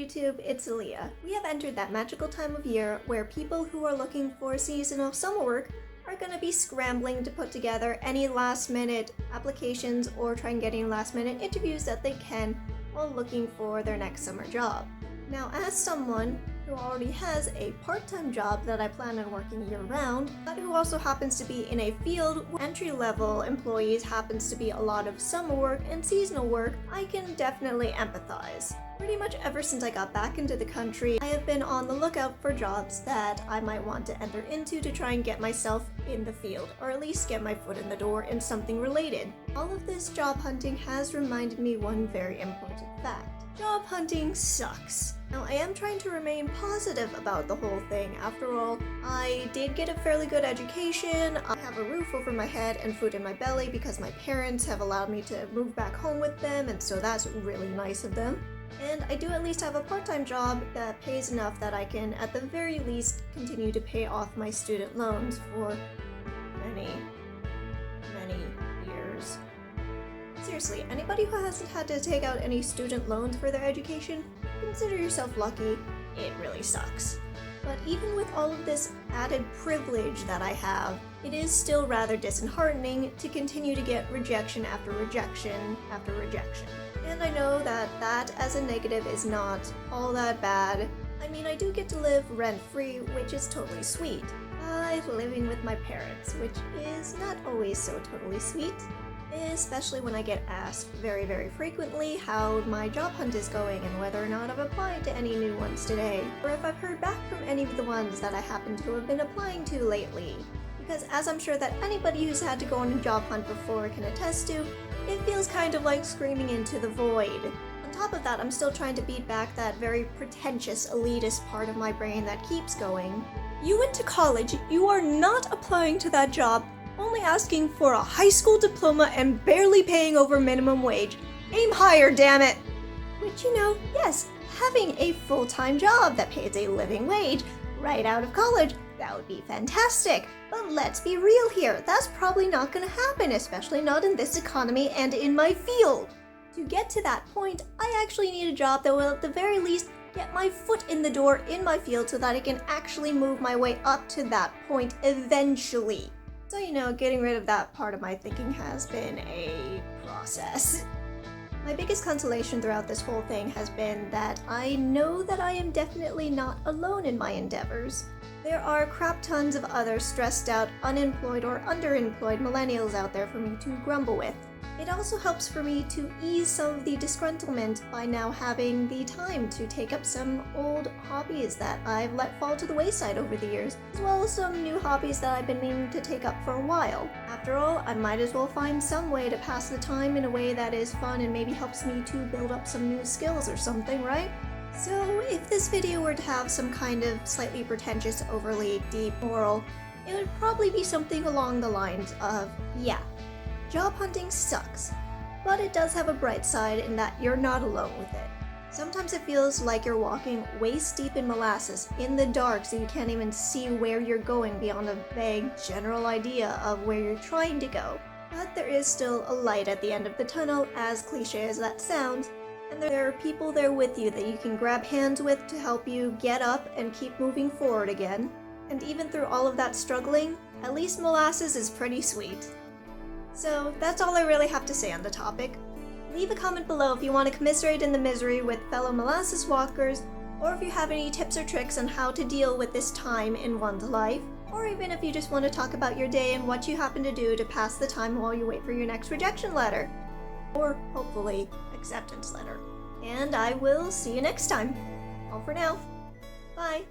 YouTube, it's Aaliyah. We have entered that magical time of year where people who are looking for seasonal summer work are going to be scrambling to put together any last-minute applications or try and get any last-minute interviews that they can while looking for their next summer job. Now, as someone who already has a part-time job that I plan on working year-round, but who also happens to be in a field where entry-level employees happens to be a lot of summer work and seasonal work, I can definitely empathize. Pretty much ever since I got back into the country, I have been on the lookout for jobs that I might want to enter into to try and get myself in the field, or at least get my foot in the door in something related. All of this job hunting has reminded me one very important fact. Job hunting sucks. Now, I am trying to remain positive about the whole thing. After all, I did get a fairly good education. I have a roof over my head and food in my belly because my parents have allowed me to move back home with them, and so that's really nice of them. And I do at least have a part-time job that pays enough that I can, at the very least, continue to pay off my student loans for many years. Seriously, anybody who hasn't had to take out any student loans for their education, consider yourself lucky. It really sucks. But even with all of this added privilege that I have, it is still rather disheartening to continue to get rejection after rejection after rejection. And I know that that as a negative is not all that bad. I mean, I do get to live rent-free, which is totally sweet. But living with my parents, which is not always so totally sweet. Especially when I get asked very, very frequently how my job hunt is going and whether or not I've applied to any new ones today, or if I've heard back from any of the ones that I happen to have been applying to lately. Because as I'm sure that anybody who's had to go on a job hunt before can attest to, it feels kind of like screaming into the void. On top of that, I'm still trying to beat back that very pretentious, elitist part of my brain that keeps going. You went to college, you are not applying to that job, only asking for a high school diploma and barely paying over minimum wage. Aim higher, damn it! Which, you know, yes, having a full-time job that pays a living wage right out of college, that would be fantastic. But let's be real here, that's probably not gonna happen, especially not in this economy and in my field. To get to that point, I actually need a job that will at the very least get my foot in the door in my field so that I can actually move my way up to that point eventually. So, you know, getting rid of that part of my thinking has been a process. My biggest consolation throughout this whole thing has been that I know that I am definitely not alone in my endeavors. There are crap tons of other stressed out, unemployed or underemployed millennials out there for me to grumble with. It also helps for me to ease some of the disgruntlement by now having the time to take up some old hobbies that I've let fall to the wayside over the years, as well as some new hobbies that I've been meaning to take up for a while. After all, I might as well find some way to pass the time in a way that is fun and maybe helps me to build up some new skills or something, right? So if this video were to have some kind of slightly pretentious, overly deep moral, it would probably be something along the lines of, yeah, job hunting sucks, but it does have a bright side in that you're not alone with it. Sometimes it feels like you're walking waist deep in molasses, in the dark, so you can't even see where you're going beyond a vague general idea of where you're trying to go. But there is still a light at the end of the tunnel, as cliche as that sounds, and there are people there with you that you can grab hands with to help you get up and keep moving forward again. And even through all of that struggling, at least Molasses is pretty sweet. So that's all I really have to say on the topic. Leave a comment below if you want to commiserate in the misery with fellow molasses walkers, or if you have any tips or tricks on how to deal with this time in one's life, or even if you just want to talk about your day and what you happen to do to pass the time while you wait for your next rejection letter. Or, hopefully, acceptance letter. And I will see you next time. All for now. Bye.